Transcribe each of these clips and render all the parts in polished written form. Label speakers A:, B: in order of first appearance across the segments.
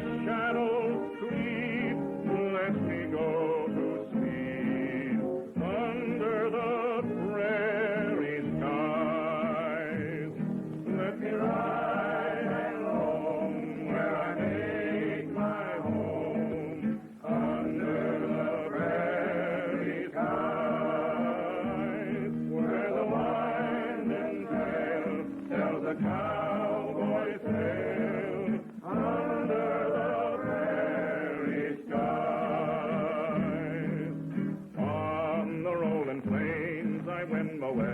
A: the shadows creep, let me go to sleep under the prairie skies. Let me ride alone where I make my home under the prairie skies, where the winding trail tells a cowboy's tale under the prairie skies. On the rolling plains I wend my way.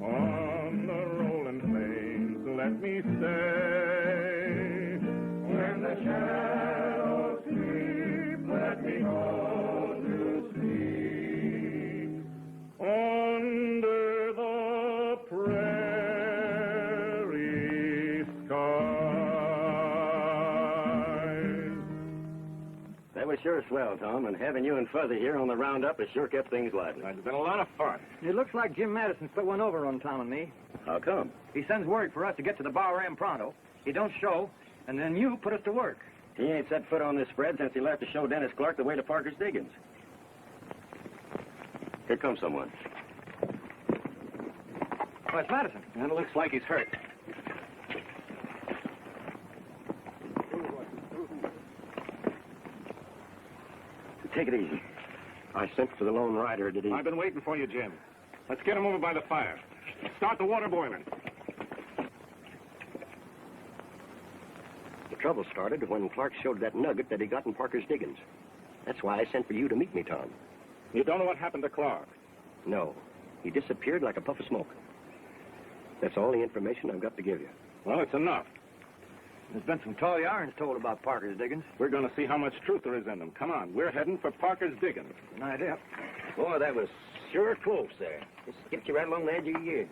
A: On the rolling plains let me stay. When the shadows sleep, let me go to sleep under the prairie skies.
B: That was sure swell, Tom, and having you and Fuzzy here on the roundup has sure kept things lively.
A: It's been a lot of fun.
C: It looks like Jim Madison's put one over on Tom and me.
B: How come?
C: He sends word for us to get to the bar ram pronto. He don't show, and then you put us to work.
B: He ain't set foot on this spread since he left to show Dennis Clark the way to Parker's diggings. Here comes someone.
C: Oh, it's Madison.
B: And it looks like he's hurt. Take it easy. I sent for the lone rider. Did he?
A: I've been waiting for you, Jim. Let's get him over by the fire. Start the water boiling.
B: The trouble started when Clark showed that nugget that he got in Parker's diggings. That's why I sent for you to meet me, Tom.
A: You don't know what happened to Clark?
B: No. He disappeared like a puff of smoke. That's all the information I've got to give you.
A: Well, it's enough.
C: There's been some tall yarns told about Parker's diggings.
A: We're going to see how much truth there is in them. Come on, we're heading for Parker's diggings.
C: An idea.
B: Boy, that was sure close there. Just gets you right along the edge of your ear.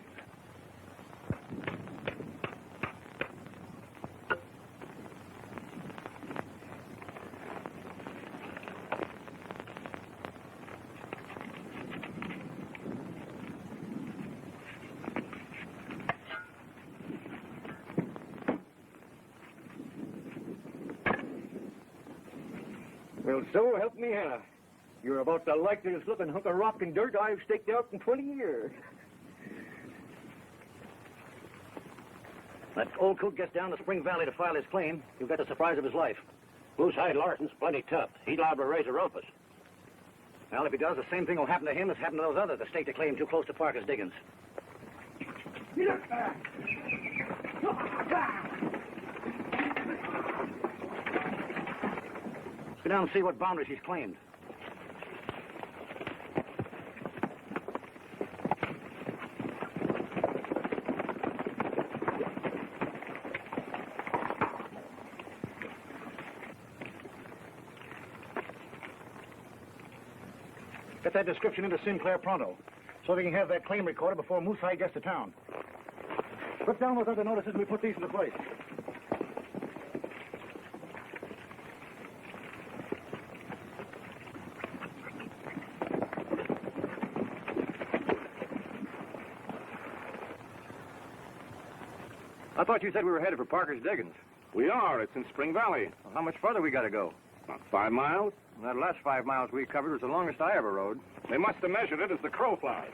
C: Well, so help me, Hannah. You're about the likeliest looking hunk of rock and dirt I've staked out in 20 years.
B: That old coot gets down to Spring Valley to file his claim, he'll get the surprise of his life. Moosehide Larson's plenty tough. He's liable to raise a rumpus.
C: Well, if he does, the same thing will happen to him as happened to those others that staked a claim too close to Parker's diggings. Let's go down and see what boundaries he's claimed. Get that description into Sinclair pronto, so we can have that claim recorded before Moosehide gets to town. Put down those other notices and we put these into place. I thought you said we were headed for Parker's diggings.
A: We are. It's in Spring Valley.
C: Well, how much further we got to go?
A: About 5 miles.
C: And that last 5 miles we covered was the longest I ever rode.
A: They must have measured it as the crow flies.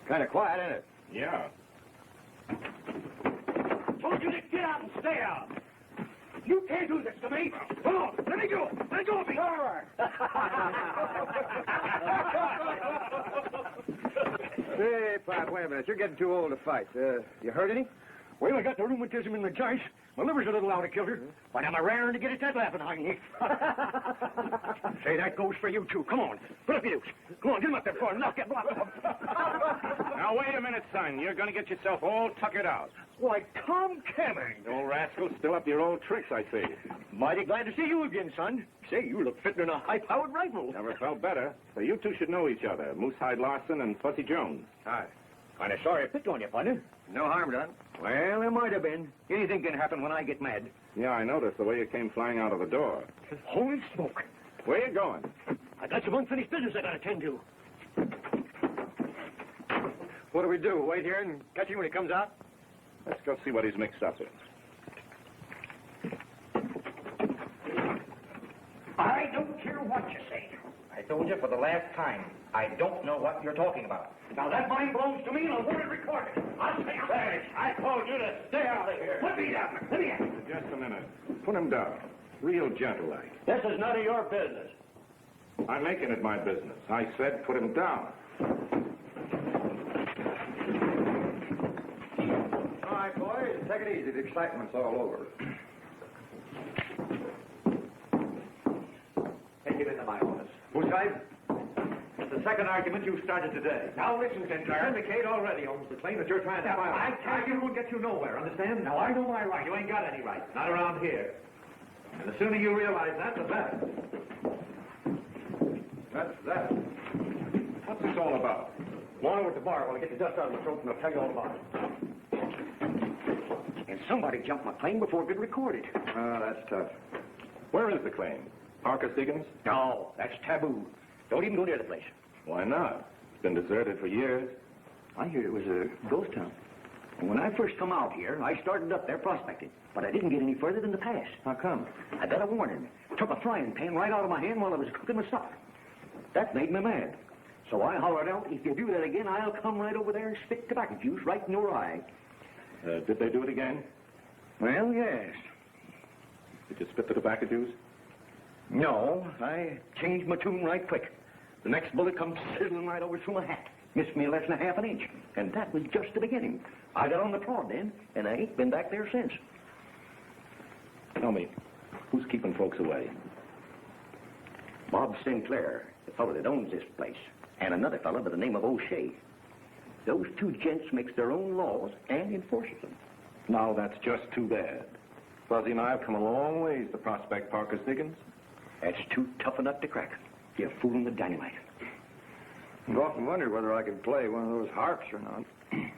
C: Kind of quiet, ain't it?
A: Yeah.
C: Told you to get out and stay out. You can't do this to me. Come on, let me go. Let go of me. All right. Hey, Pop, wait a minute. You're getting too old to fight. You hurt any? Well, I got the rheumatism in the joints. My liver's a little out of kilter. But I'm a raring to get it that laughing on you. Say, that goes for you, too. Come on. Put up your dukes. Come on, get him up there for him. Knock that block off.
A: Now, wait a minute, son. You're going to get yourself all tuckered out.
C: Why, Tom Cameron.
A: The old rascal, still up your old tricks, I see.
C: Mighty glad to see you again, son. Say, you look fitting in a high-powered rifle.
A: Never felt better. So you two should know each other, Moosehide Larson and Fuzzy Jones.
C: Hi. Kind of sorry I picked on you, partner.
B: No harm done.
C: Well, there might have been. Anything can happen when I get mad.
A: Yeah, I noticed the way you came flying out of the door.
C: Holy smoke.
A: Where you going?
B: I got some unfinished business I gotta attend to.
C: What do we do? Wait here and catch him when he comes out?
A: Let's go see what he's mixed up in.
C: I don't care what you say.
D: I told you for the last time, I don't know what you're talking about.
C: Now, that mine belongs to me, and I want it recorded. I'll say it.
B: I told you to stay out of here.
C: Let me down. Let me down.
A: Just a minute. Put him down. Real gentle-like.
B: This is none of your business.
A: I'm making it my business. I said put him down.
C: All right, boys, take it easy. The excitement's all over.
D: Take it into my office.
C: Whose side?
D: It's the second argument you started today.
C: Now, listen, Sinclair.
D: Syndicate already owns the claim that you're trying to file.
C: I tell you, we'll get you nowhere, understand?
D: Now, I know my rights. You ain't got any rights. Not around here. And the sooner you realize that, the better.
C: That's that.
A: What's this all about?
C: Go on over to the bar while I get the dust out of my throat, and I'll tell you all about it. And somebody jumped my claim before it could record it.
A: Oh, that's tough. Where is the claim? Parker Thickens?
C: No, that's taboo. Don't even go near the place.
A: Why not? It's been deserted for years.
C: I hear it was a ghost town. And when I first come out here, I started up there prospecting. But I didn't get any further than the pass.
A: How come?
C: I got a warning. Took a frying pan right out of my hand while I was cooking my supper. That made me mad. So I hollered out, if you do that again, I'll come right over there and stick tobacco juice right in your eye.
A: Did they do it again?
C: Well, yes.
A: Did you spit the tobacco juice?
C: No, I changed my tune right quick. The next bullet comes sizzling right over through my hat. Missed me less than a half an inch. And that was just the beginning. I got on the prod then, and I ain't been back there since.
A: Tell me, who's keeping folks away?
C: Bob Sinclair, the fellow that owns this place, and another fellow by the name of O'Shea. Those two gents makes their own laws and enforces them.
A: Now, that's just too bad. Fuzzy and I have come a long ways to prospect Parker Thickens.
C: That's too tough a nut to crack. You're fooling with dynamite.
E: I've often wondered whether I could play one of those harps or not.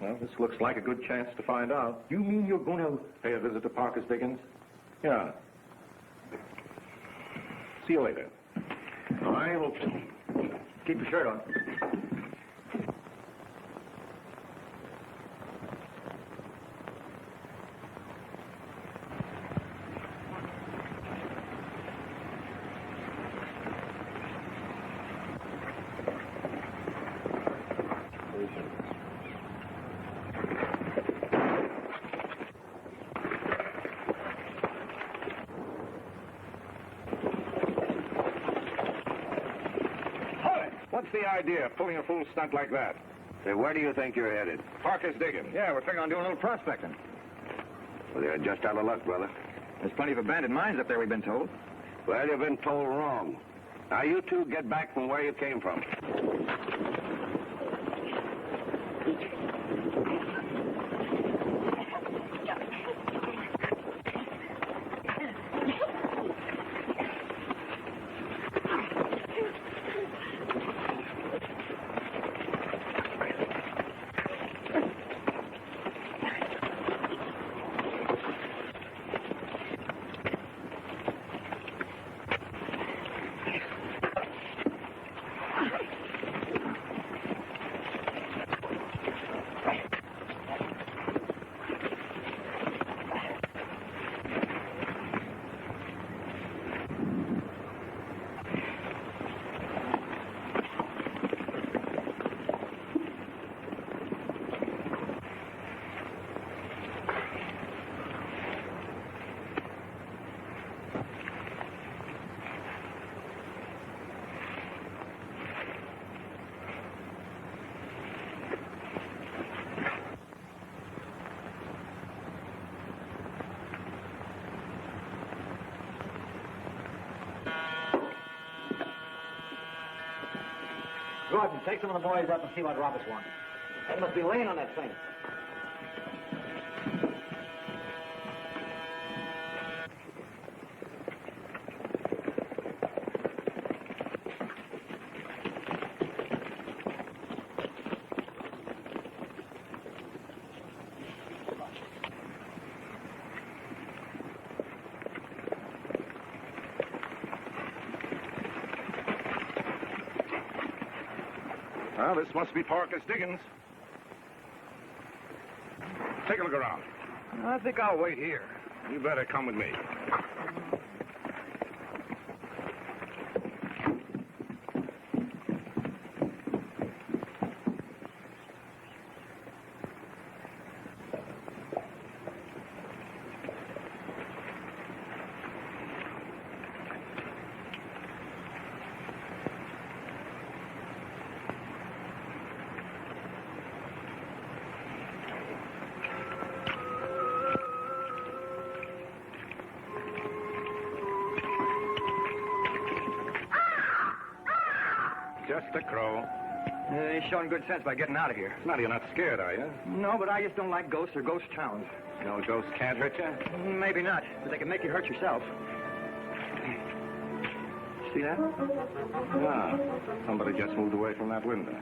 A: Well, this looks like a good chance to find out.
C: You mean you're going to...
A: Pay a visit to Parker Thickens? Yeah. See you later.
C: I hope so. Keep your shirt on.
A: What's the idea of pulling a fool stunt like that?
E: Say, where do you think you're headed?
A: Parker's digging.
E: Yeah, we're figuring on doing a little prospecting. Well, you're just out of luck, brother.
D: There's plenty of abandoned mines up there, we've been told.
E: Well, you've been told wrong. Now, you two get back from where you came from.
B: Gordon, take some of the boys up and see what Roberts wants. They must be laying on that thing.
A: Well, this must be Parker's diggings. Take a look around.
C: I think I'll wait here.
A: You better come with me. Just a crow.
C: He's showing good sense by getting out of here.
A: Now, you're not scared, are you?
C: No, but I just don't like ghosts or ghost towns.
A: No ghosts can't hurt you?
C: Maybe not, but they can make you hurt yourself. See that?
A: Ah, somebody just moved away from that window.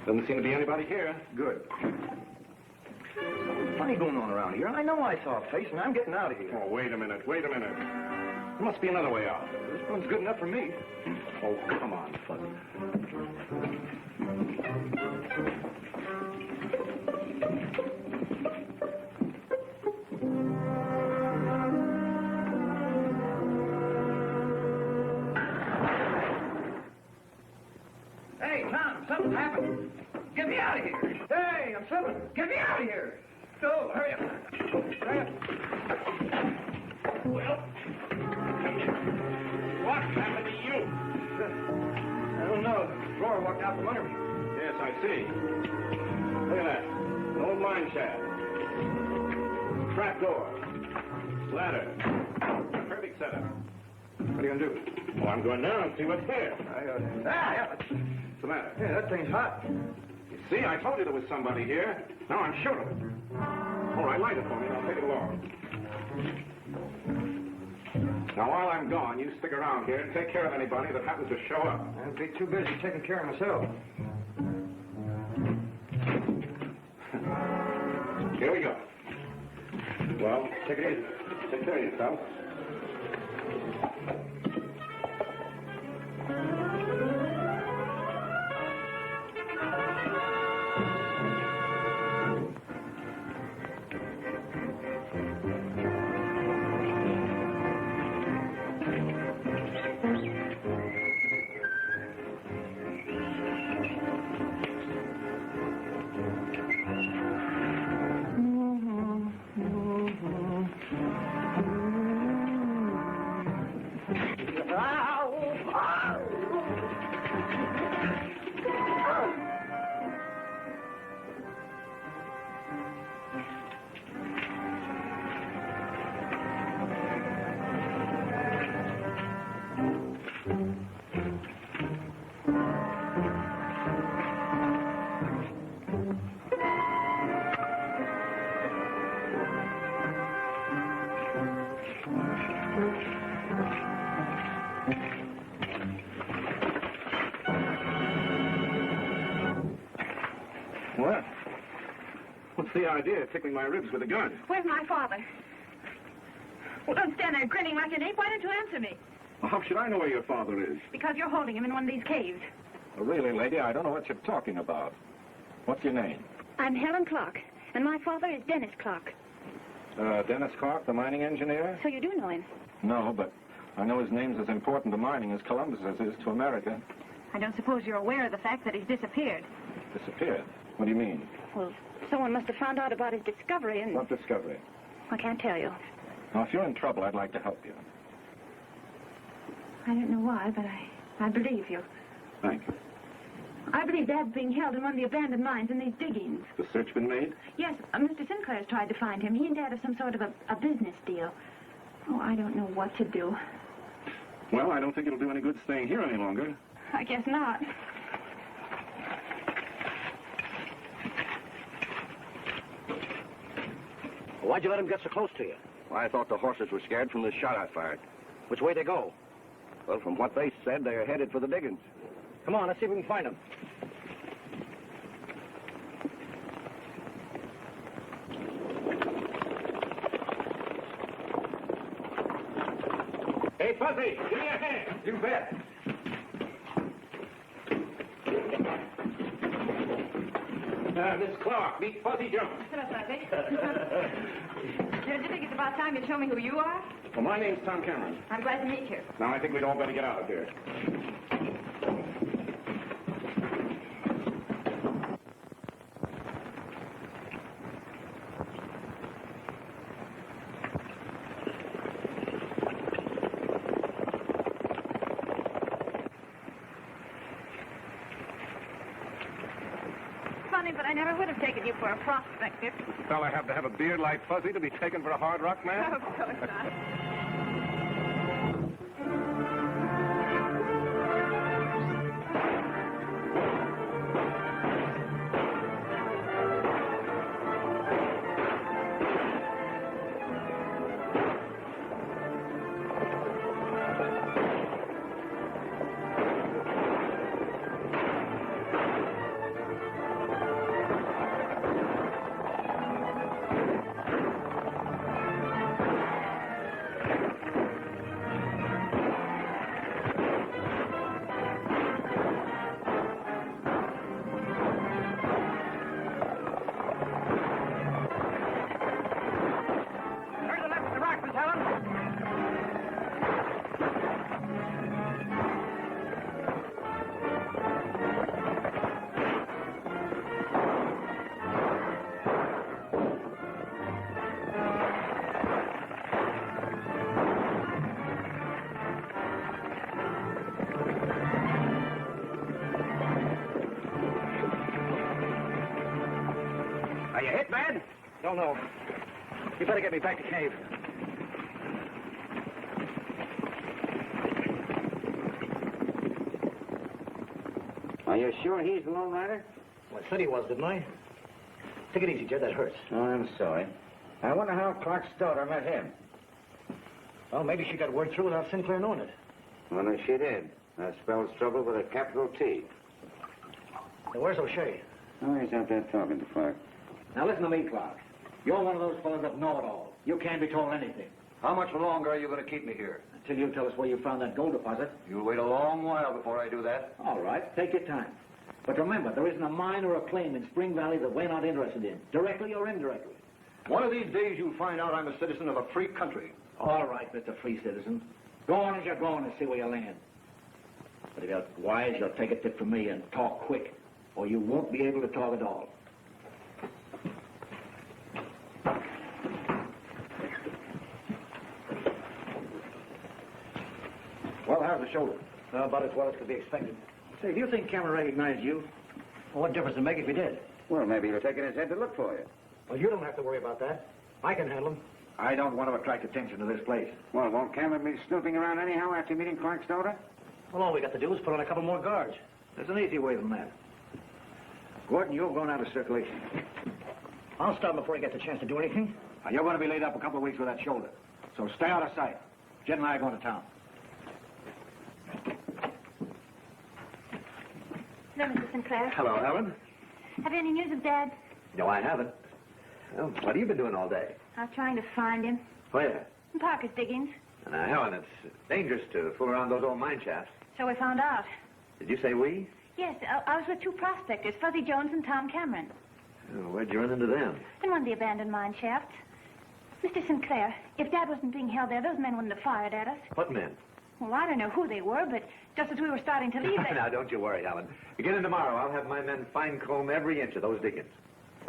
A: Doesn't seem to be anybody here.
C: Good. Something funny going on around here. I know I saw a face, and I'm getting out of here.
A: Oh, wait a minute. There must be another way out.
C: This one's good enough for me.
A: Oh, come on, Fuzzy.
C: Hey, Tom, something's happened. Get me out of here. Hey, I'm slipping. Get me out of here. Go, hurry up. Hurry up.
A: Well, what happened to you?
C: I don't know. The floor walked out from under me.
A: Yes, I see. Look at that. An old mine shaft. Trap door. Ladder. Perfect setup.
C: What are you going to do?
A: Well, I'm going down and see what's there.
C: Yeah.
A: What's the matter?
C: Yeah, that thing's hot.
A: You see, I told you there was somebody here. Now I'm sure of it. All right, light it for me and I'll take it along. Now, while I'm gone, you stick around here and take care of anybody that happens to show up.
C: I'll be too busy taking care of myself.
A: Here we go. Well, take it easy. Take care of yourself. What? What's the idea of tickling my ribs with a gun?
F: Where's my father? Well, don't stand there grinning like an ape. Why don't you answer me?
A: Well, how should I know where your father is?
F: Because you're holding him in one of these caves.
A: Well, really, lady, I don't know what you're talking about. What's your name?
F: I'm Helen Clark, and my father is Dennis Clark.
A: Dennis Clark, the mining engineer?
F: So you do know him?
A: No, but I know his name's as important to mining as Columbus's is to America.
F: I don't suppose you're aware of the fact that he's disappeared.
A: Disappeared? What do you mean?
F: Well, someone must have found out about his discovery and...
A: What discovery?
F: I can't tell you.
A: Now, if you're in trouble, I'd like to help you.
F: I don't know why, but I believe you.
A: Thank you.
F: I believe Dad's being held in one of the abandoned mines in these diggings.
A: The search been made?
F: Yes, Mr. Sinclair's tried to find him. He and Dad have some sort of a business deal. Oh, I don't know what to do.
A: Well, I don't think it'll do any good staying here any longer.
F: I guess not.
B: Why'd you let him get so close to you?
E: I thought the horses were scared from the shot I fired.
B: Which way they go?
E: Well, from what they said, they're headed for the diggings.
B: Come on, let's see if we can find them.
A: Hey, Fuzzy, give me a hand.
C: You bet.
A: Miss Clark, meet Fuzzy Jones.
F: Hello, Fuzzy. Don't you think it's about time you show me who you are?
A: Well, my name's Tom Cameron.
F: I'm glad to meet you.
A: Now, I think we'd all better get out of here.
F: Funny, but I never would have taken you for a prospector.
A: Fella have to have a beard like Fuzzy to be taken for a hard rock man?
F: Of course not.
B: Are you hit, man?
C: Don't know. You better get me back to cave.
E: Are you sure he's the lone rider?
B: Well, I said he was, didn't I? Take it easy, Jed. That hurts.
E: Oh, I'm sorry. I wonder how Clark's daughter met him.
B: Well, maybe she got word through without Sinclair knowing it.
E: Well, if she did, that spells trouble with a capital T.
B: Now, where's O'Shea?
E: Oh, he's out there talking to Clark.
C: Now listen to me, Clark. You're one of those fellas that know it all. You can't be told anything.
G: How much longer are you going to keep me here?
C: Until you tell us where you found that gold deposit.
G: You'll wait a long while before I do that.
C: All right, take your time. But remember, there isn't a mine or a claim in Spring Valley that we're not interested in, directly or indirectly.
G: One of these days you'll find out I'm a citizen of a free country.
C: All right, Mr. Free Citizen. Go on as you're going and see where you land. But if you're wise, you'll take a tip from me and talk quick, or you won't be able to talk at all. Well, how's the shoulder?
B: About as well as could be expected.
C: Say, do you think Cameron recognized you?
B: Well, what difference does it make if he did?
E: Well, maybe he'll take it in his head to look for you.
B: Well, you don't have to worry about that. I can handle him.
C: I don't want to attract attention to this place.
E: Well, won't Cameron be snooping around anyhow after meeting Clark's daughter?
B: Well, all we got to do is put on a couple more guards.
C: There's an easy way than that. Gordon, you're going out of circulation.
B: I'll stop him before he gets a chance to do anything.
C: Now, you're going to be laid up a couple of weeks with that shoulder. So stay out of sight. Jed and I are going to town.
F: Hello, Mr. Sinclair.
D: Hello, Helen.
F: Have you any news of Dad?
D: No, I haven't. Well, what have you been doing all day?
F: I was trying to find him.
D: Where?
F: In Parker's diggings.
D: Now, Helen, it's dangerous to fool around those old mine shafts.
F: So we found out.
D: Did you say we?
F: Yes, I was with two prospectors, Fuzzy Jones and Tom Cameron.
D: Oh, where'd you run into them?
F: In one of the abandoned mine shafts. Mr. Sinclair, if Dad wasn't being held there, those men wouldn't have fired at us.
D: What men?
F: Well, I don't know who they were, but just as we were starting to leave, they...
D: Now, don't you worry, Helen. Beginning tomorrow, I'll have my men fine-comb every inch of those diggings.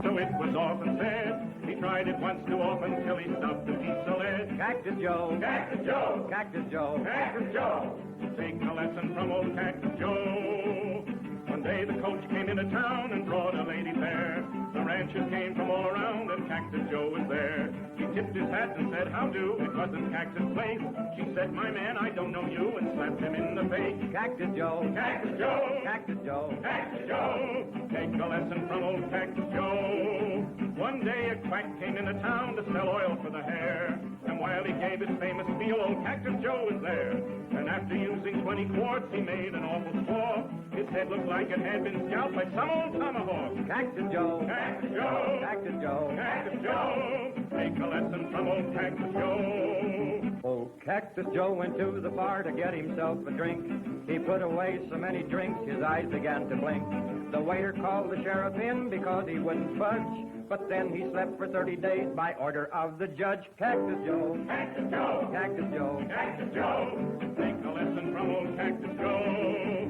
A: So it was often said, he tried it once too often till he stubbed a piece of lead.
C: Cactus Joe.
A: Cactus Joe!
C: Cactus Joe.
A: Cactus Joe! Take a lesson from old Cactus Joe. One day the coach came into town and brought a lady fair. The ranchers came from all around and Cactus Joe was there. He tipped his hat and said, how do? It wasn't Cactus' place. She said, my man, I don't know you, and slapped him in the face.
C: Cactus Joe.
A: Cactus Joe!
C: Cactus Joe.
A: Cactus Joe! Take a lesson from old Cactus Joe. One day a quack came into town to sell oil for the hair. And while he gave his famous spiel, old Cactus Joe was there. And after using 20 quarts, he made an awful squaw. His head looked like it had been scalped by some old tomahawk.
C: Cactus Joe.
A: Cactus Joe!
C: Cactus Joe.
A: Cactus Joe! Take a lesson from old Cactus Joe.
C: Old
H: Cactus Joe went to the bar to get himself a drink. He put away so many drinks, his eyes began to blink. The waiter called the sheriff in because he wouldn't budge. But then he slept for 30 days by order of the judge. Cactus Joe.
A: Cactus Joe.
H: Cactus Joe.
A: Cactus Joe. Take a lesson from old Cactus Joe.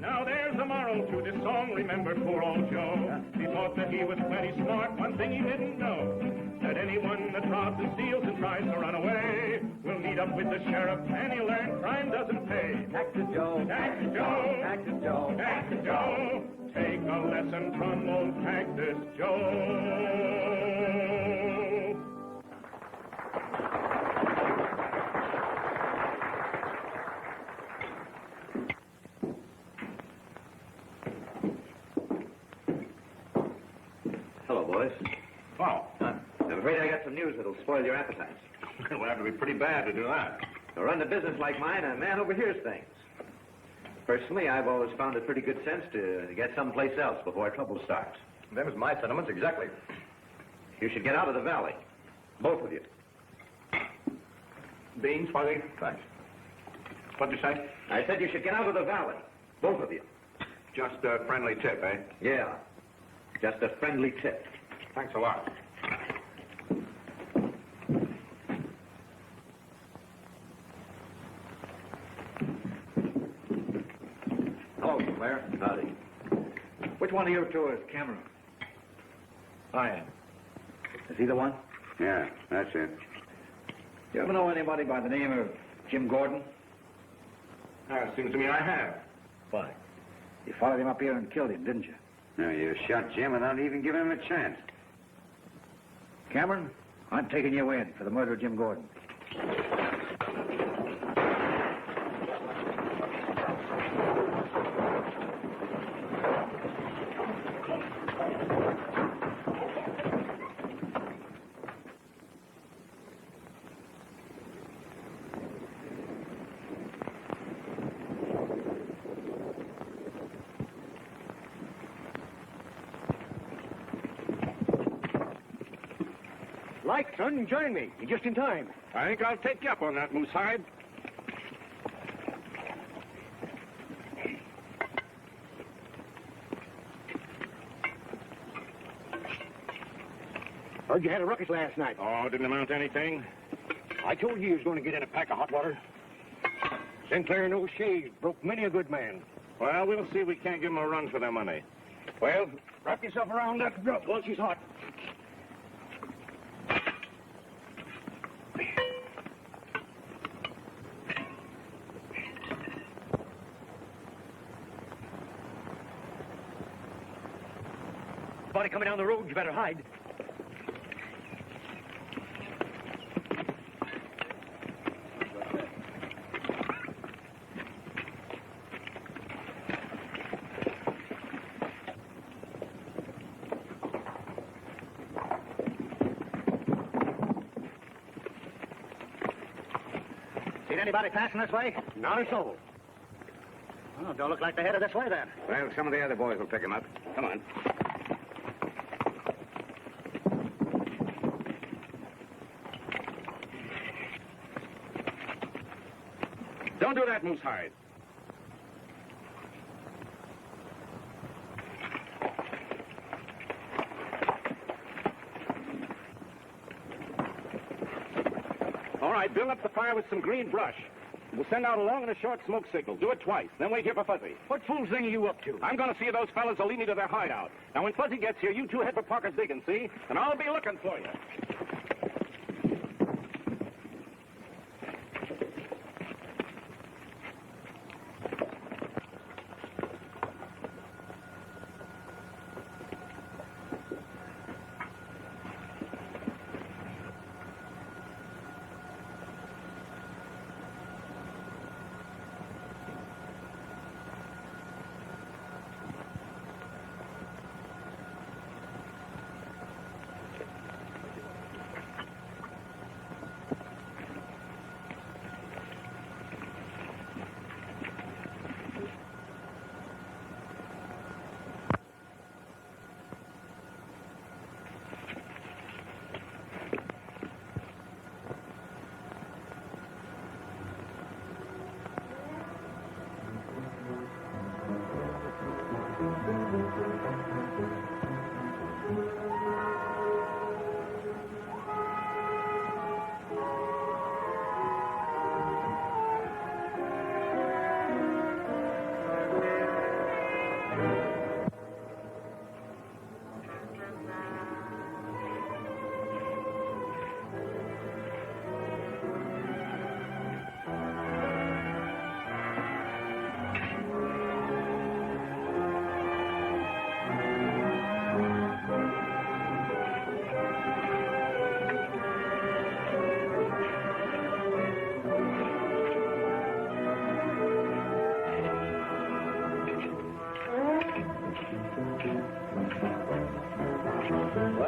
A: Now there's a moral to this song. Remember poor old Joe. He thought that he was plenty smart. One thing he didn't know, that anyone that robs and steals and tries to run away will meet up with the sheriff and he'll learn crime doesn't pay.
H: Cactus Joe.
A: Cactus Joe.
H: Cactus Joe.
A: Cactus Joe. Take a lesson from old Cactus Joe.
D: Hello, boys.
E: Oh,
D: I'm afraid I got some news that'll spoil your appetites.
E: it'll have to be pretty bad to do that.
D: To run a business like mine, a man overhears things. Personally, I've always found it pretty good sense to get someplace else before trouble starts.
C: Them is my sentiments, exactly.
D: You should get out of the valley. Both of you.
E: Beans, Fuzzy?
C: Thanks.
E: What'd you say?
D: I said you should get out of the valley. Both of you.
E: Just a friendly tip, eh?
D: Yeah. Just a friendly tip.
E: Thanks a lot.
C: Hello, Claire.
D: Howdy.
C: Which one of you two is Cameron? I am. Is he the one?
E: Yeah, that's it.
C: You ever know anybody by the name of Jim Gordon?
E: Seems to me I have.
C: Why? You followed him up here and killed him, didn't you?
E: No, you shot Jim without even giving him a chance.
C: Cameron, I'm taking you in for the murder of Jim Gordon.
B: Like, son, join me. You're just in time.
E: I think I'll take you up on that, Moosehide.
B: Heard you had a ruckus last night.
E: Oh, didn't amount to anything.
B: I told you he was going to get in a pack of hot water. Sinclair and O'Shea broke many a good man.
E: Well, we'll see if we can't give them a run for their money.
B: Well, wrap yourself around that grub while she's hot. Body coming down the road, you better hide. Seen anybody passing this way? Not a soul. Well, don't look like they're headed this way, then.
E: Well, some of the other boys will pick him up. Come on. Don't do that, Moosehide. All right, build up the fire with some green brush. We'll send out a long and a short smoke signal. Do it twice. Then wait here for Fuzzy.
B: What fool's thing are you up to?
E: I'm going to see those fellas will lead me to their hideout. Now, when Fuzzy gets here, you two head for Parker's digging, see? And I'll be looking for you.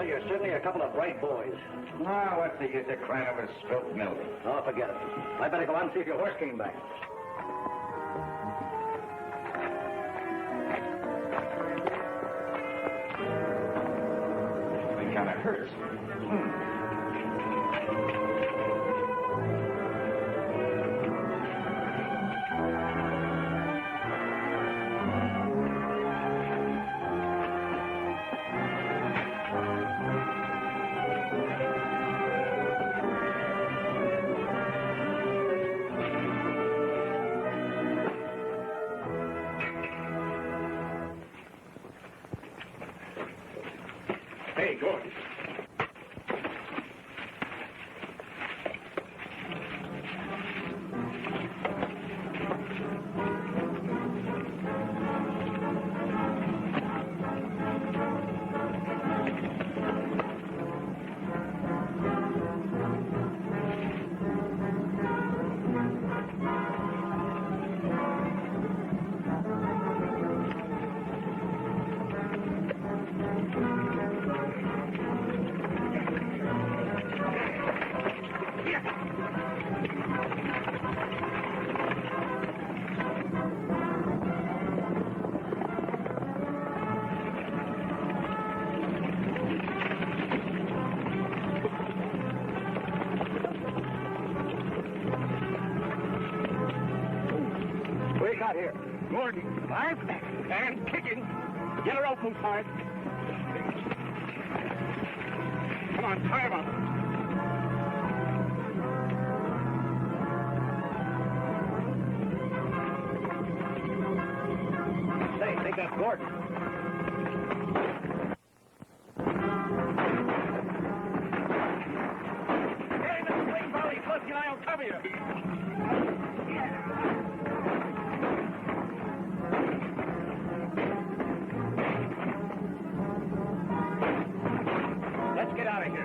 B: Well, you're certainly a couple of bright boys.
C: Ah, what's the use of crying over spilt milk?
B: Oh, forget it. I better go on and see if your horse came back.
C: It kind of hurts.
E: Hey, Gordon.
B: What do you got here?
E: Gordon, alive and kicking. Get her open, hard. Come on, tie him up.
B: Say, think that's Gordon.
E: Get in the spring valley, Clutch, and I'll cover you. Let's get out of here.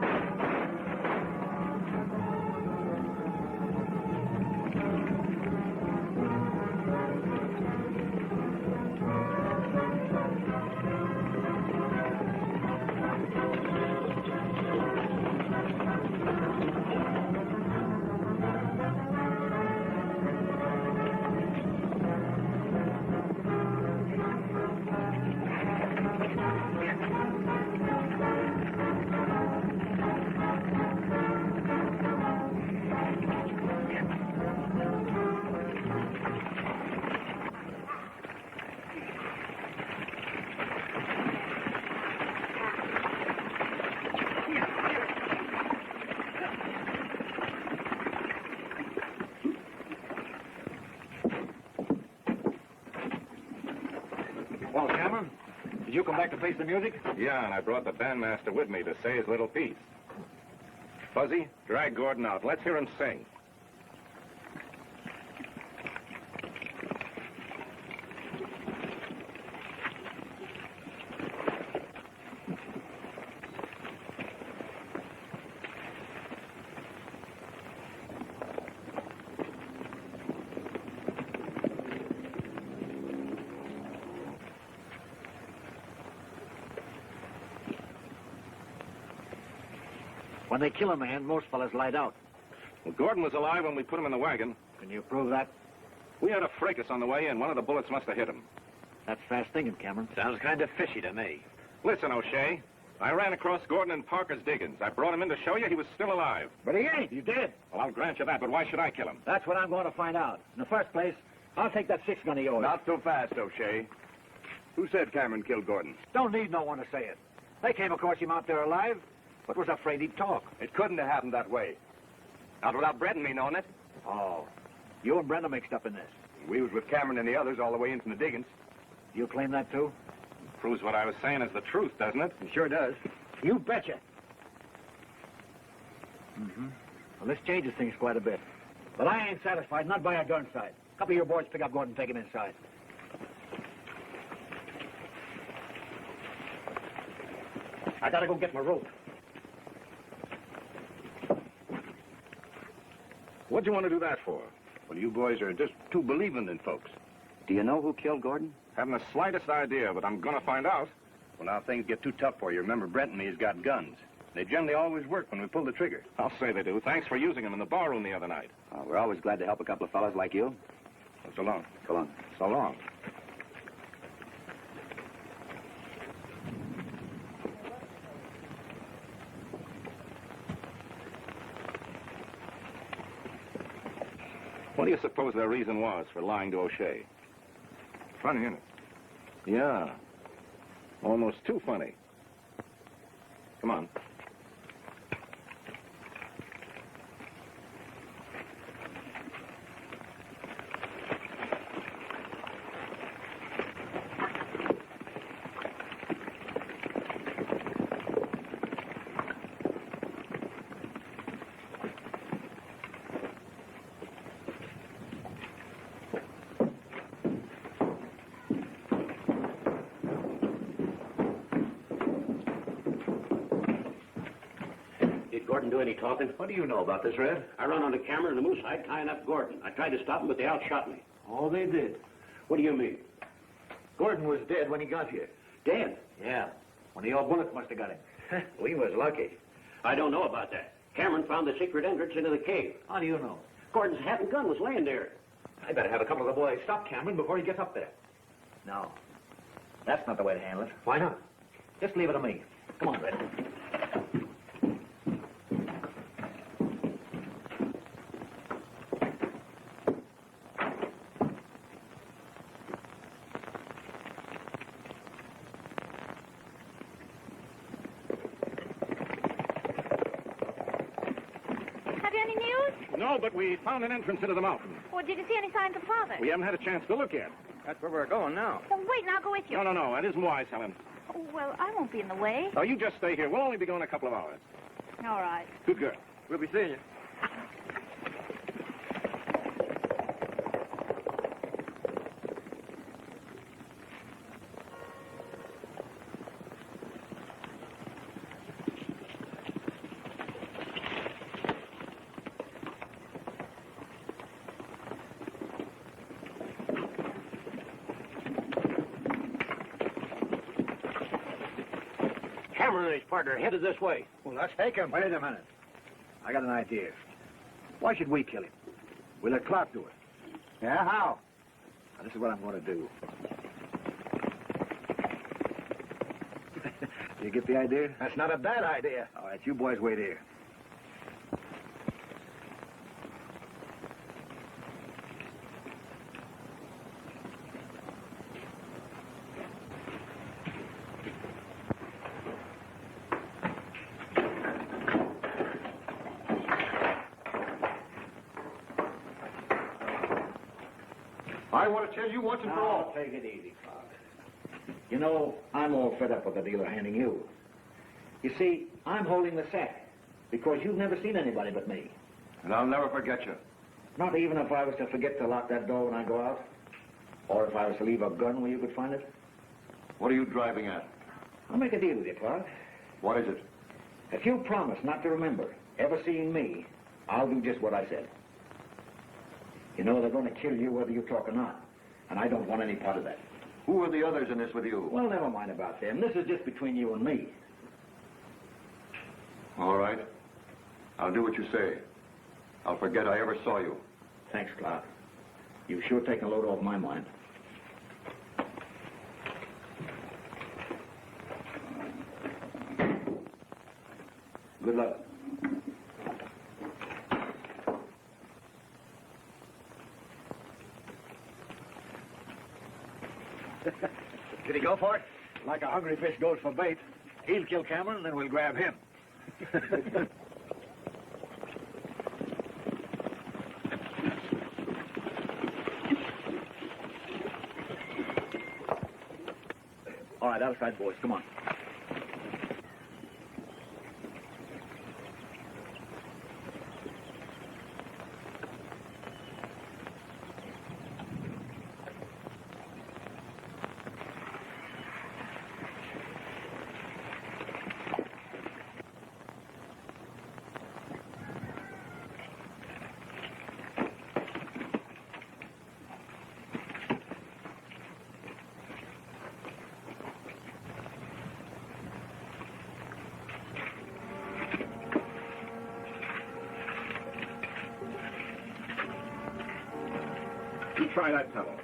C: Well, Cameron, did you come back to face the music?
E: Yeah, and I brought the bandmaster with me to say his little piece. Fuzzy, drag Gordon out. Let's hear him sing.
B: When they kill a man, most fellas light out.
E: Well, Gordon was alive when we put him in the wagon.
B: Can you prove that?
E: We had a fracas on the way, and one of the bullets must have hit him.
B: That's fast thinking, Cameron.
D: Sounds kind of fishy to me.
E: Listen, O'Shea, I ran across Gordon in Parker's diggings. I brought him in to show you he was still alive.
B: But he ain't. He's dead.
E: Well, I'll grant you that, but why should I kill him?
B: That's what I'm going to find out. In the first place, I'll take that 6 gun of yours.
C: Not so fast, O'Shea. Who said Cameron killed Gordon?
B: Don't need no one to say it. They came across him out there alive, but was afraid he'd talk.
C: It couldn't have happened that way. Not without Brett and me knowing it.
B: Oh, you and Brenda mixed up in this.
C: We was with Cameron and the others all the way in from the diggings.
B: You claim that, too?
E: Proves what I was saying is the truth, doesn't it?
C: It sure does.
B: You betcha. Well, this changes things quite a bit. But I ain't satisfied, not by a gun sight. A couple of your boys pick up Gordon and take him inside. I gotta go get my rope.
E: What'd you want to do that for?
C: Well, you boys are just too believing in folks.
B: Do you know who killed Gordon?
E: Haven't the slightest idea, but I'm going to find out. Well, now things get too tough for you. Remember, Brent and me's got guns. They generally always work when we pull the trigger.
I: I'll say they do. Thanks for using them in the barroom the other night.
J: We're always glad to help a couple of fellas like you.
E: Well, so long.
J: So long.
E: So long.
I: What do you suppose their reason was for lying to O'Shea?
E: Funny, isn't it?
I: Yeah. Almost too funny. Come on.
B: Gordon do any talking?
D: What do you know about this, Red?
B: I run on the camera in the moose hide tying up Gordon. I tried to stop him, but they outshot me.
D: Oh, they did.
B: What do you mean?
D: Gordon was dead when he got here.
B: Dead?
D: Yeah. One of your bullets must have got him.
B: We was lucky. I don't know about that. Cameron found the secret entrance into the cave.
D: How do you know?
B: Gordon's hat and gun was laying there.
D: I better have a couple of the boys stop Cameron before he gets up there. No. That's not the way to handle it.
B: Why not?
D: Just leave it to me. Come on, Red.
E: No, but we found an entrance into the mountain.
F: Well, did you see any signs of Father?
E: We haven't had a chance to look yet.
H: That's where we're going now.
F: Well, wait, and I'll go with you.
E: No. That isn't wise, Helen.
F: Oh, well, I won't be in the way.
E: Oh, you just stay here. We'll only be gone a couple of hours.
F: All right.
E: Good girl.
H: We'll be seeing you.
B: Cameron and his partner headed this way.
C: Well, let's take him. Wait a minute. I got an idea. Why should we kill him? We let Clark do it. Yeah, how? Now, this is what I'm going to do. You get the idea?
D: That's not a bad idea.
C: All right, you boys wait here.
G: I want to tell you once and for all.
B: Take it easy, Clark. You know, I'm all fed up with the deal of handing you. You see, I'm holding the sack because you've never seen anybody but me.
G: And I'll never forget you.
B: Not even if I was to forget to lock that door when I go out? Or if I was to leave a gun where you could find it?
G: What are you driving at?
B: I'll make a deal with you, Clark.
G: What is it?
B: If you promise not to remember ever seeing me, I'll do just what I said. You know, they're going to kill you whether you talk or not. And I don't want any part of that.
G: Who are the others in this with you?
B: Well, never mind about them. This is just between you and me.
G: All right. I'll do what you say. I'll forget I ever saw you.
B: Thanks, Clark. You've sure taken a load off my mind. Good luck.
C: Did he go for it? Like a hungry fish goes for bait. He'll kill Cameron, and then we'll grab him.
B: All right, outside, boys. Come on.
E: You try that fellow.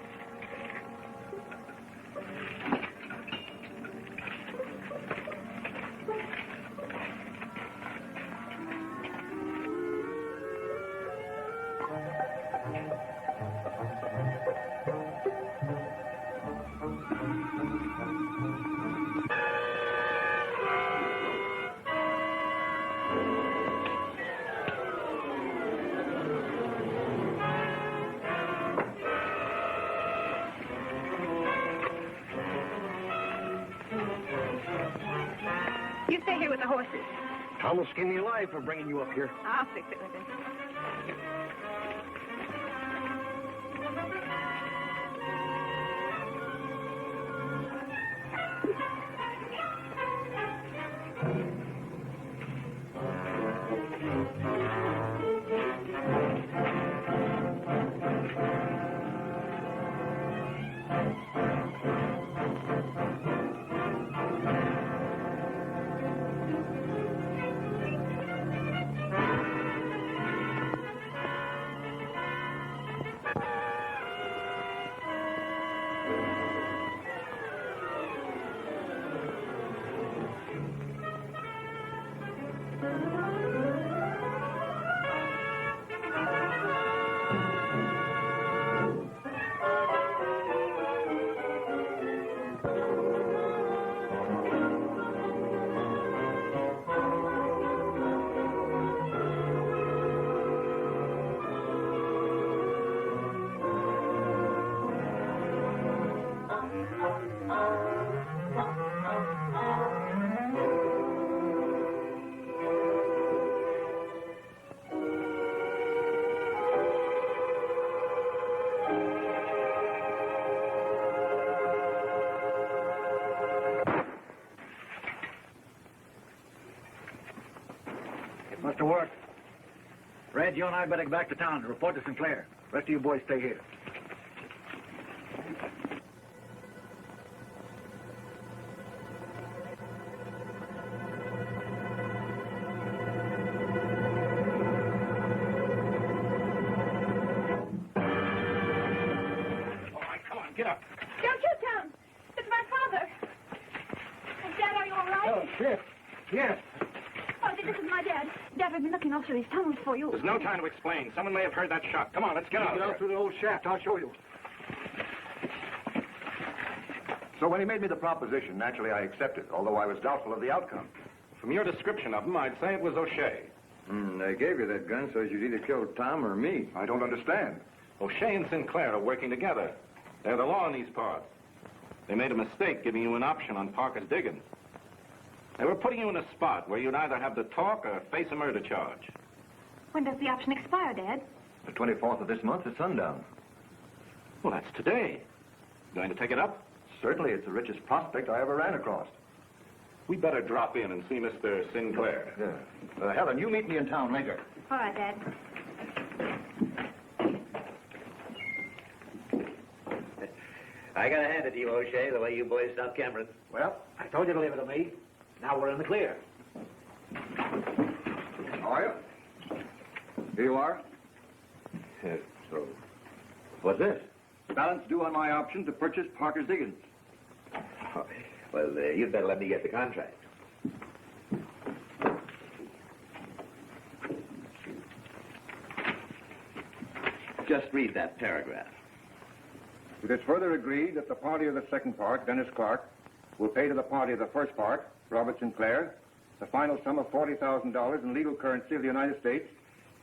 F: You stay here with the horses.
C: Tom will skin me alive for bringing you up here.
F: I'll fix it with him.
C: Must have worked. Red, you and I better get back to town to report to Sinclair. The rest of you boys stay here.
E: All right, come on, get up.
F: Don't you, Tom. It's my father. Oh, Dad, are you all right?
C: Oh, shit. Yes.
F: Oh, this is my dad. Dad, we've been looking all through these tunnels for you.
E: There's no time to explain. Someone may have heard that shot. Come on, let's get out of
C: Get out
E: here.
C: through the old shaft. I'll show you.
G: So when he made me the proposition, naturally I accepted, although I was doubtful of the outcome.
E: From your description of him, I'd say it was O'Shea.
G: They gave you that gun so you'd either kill Tom or me. I don't understand.
E: O'Shea and Sinclair are working together. They're the law in these parts. They made a mistake giving you an option on Parker's diggings. They were putting you in a spot where you'd either have to talk or face a murder charge.
F: When does the option expire, Dad?
G: The 24th of this month is sundown.
E: Well, that's today. Going to take it up?
G: Certainly, it's the richest prospect I ever ran across.
E: We better drop in and see Mr. Sinclair.
G: Yeah. Helen, you meet me in town later.
F: All right, Dad.
D: I gotta hand it to you, O'Shea, the way you boys stopped Cameron.
C: Well, I told you to leave it to me. Now we're in the clear.
G: How are you? Here you are.
D: So, what's this?
G: Balance due on my option to purchase Parker's diggings.
D: Well, you'd better let me get the contract. Just read that paragraph.
G: It is further agreed that the party of the second part, Dennis Clark, will pay to the party of the first part, Robert Sinclair, the final sum of $40,000 in legal currency of the United States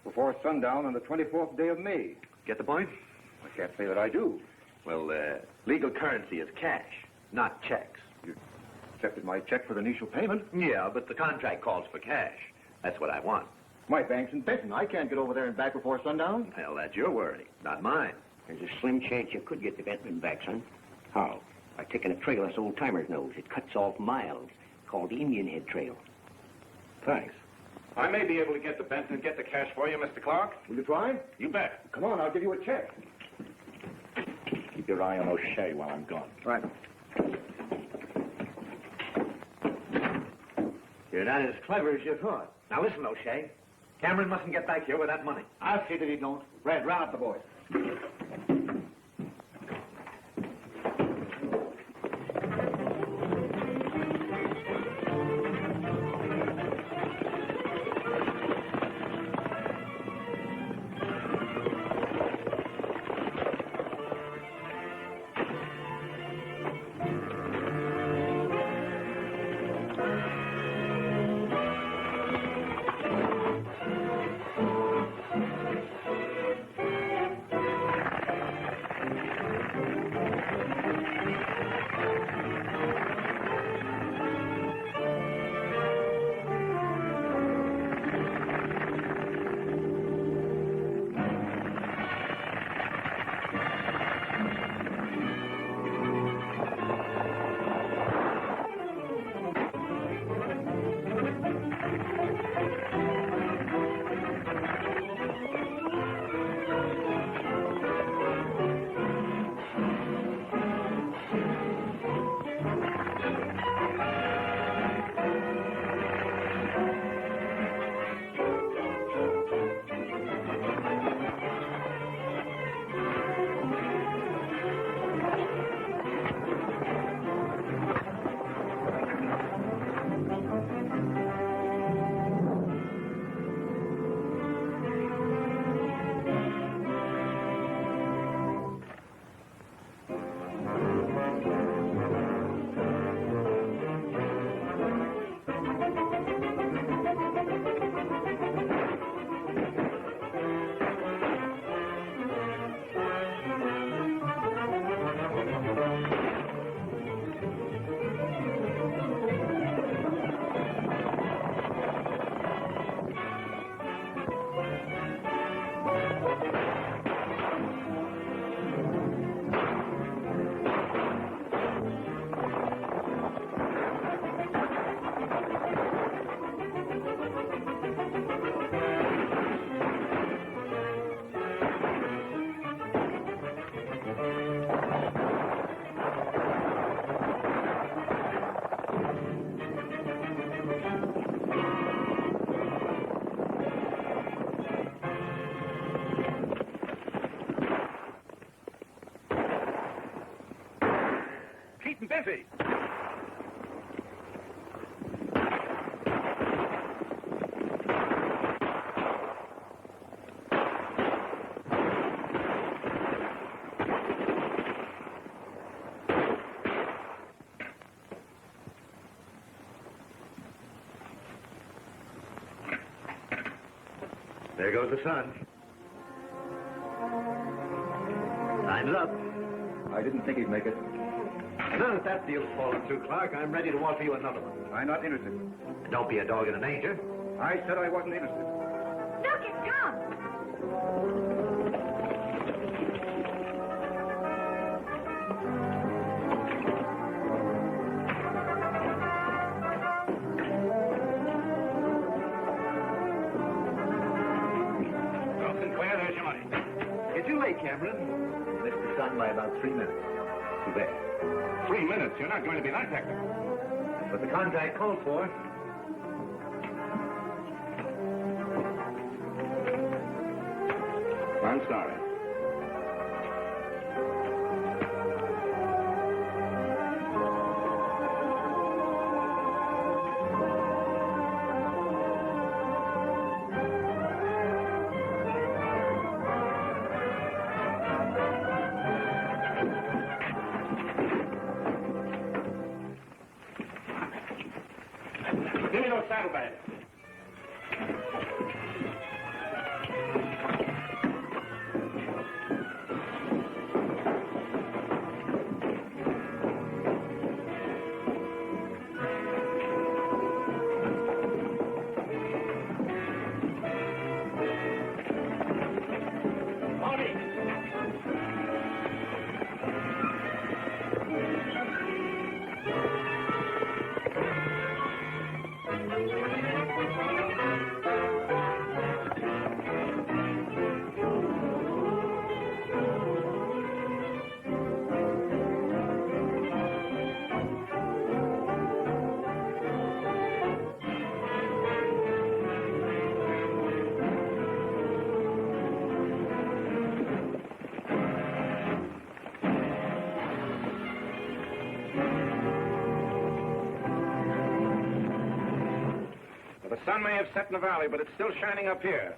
G: before sundown on the 24th day of May.
D: Get the point?
G: I can't say that I do.
D: Well, legal currency is cash, not checks.
G: You accepted my check for the initial payment.
D: Yeah, but the contract calls for cash. That's what I want.
G: My bank's in Benton. I can't get over there and back before sundown.
D: Well, that's your worry, not mine.
J: There's a slim chance you could get the Benton back, son.
E: How?
J: By taking a trail us old timers knows. It cuts off miles, called the Indian Head Trail.
E: Thanks. I may be able to get the Benton and get the cash for you, Mr. Clark.
G: Will you try?
E: You bet.
G: Come on, I'll give you a check.
E: Keep your eye on O'Shea while I'm gone.
G: Right.
D: You're not as clever as you thought. Now listen, O'Shea. Cameron mustn't get back here with that money.
C: I'll see that he don't. Red, round up the boys.
E: is he?
D: There goes the sun. Time's up.
G: I didn't think he'd make it.
D: Now that that deal's fallen through, Clark, I'm ready to offer you another one.
G: I'm not interested.
D: Don't be a dog in a manger.
G: I said I wasn't interested.
F: Look, it's Tom.
E: Well, Sinclair, there's your money.
D: You're too late, Cameron.
B: Missed the sun by about 3 minutes. Too bad.
E: 3 minutes. You're not going to be that hectic.
D: But the contract called for.
E: I'm sorry. Give me those saddlebags. The sun may have set in the valley, but it's still shining up here.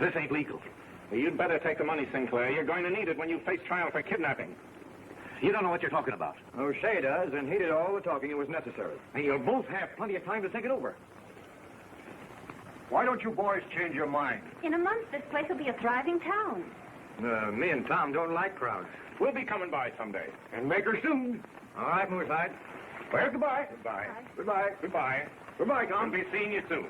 D: This ain't legal.
E: Well, you'd better take the money, Sinclair. You're going to need it when you face trial for kidnapping.
D: You don't know what you're talking about.
C: O'Shea does, and he did all the talking that was necessary.
D: And you'll both have plenty of time to think it over.
G: Why don't you boys change your mind?
F: In a month, this place will be a thriving town.
C: Me and Tom don't like crowds.
E: We'll be coming by someday.
C: And make her soon. All right, Moorside. Well, goodbye.
E: Goodbye.
C: Goodbye.
E: Goodbye.
C: Goodbye, Tom.
E: We'll be seeing you soon.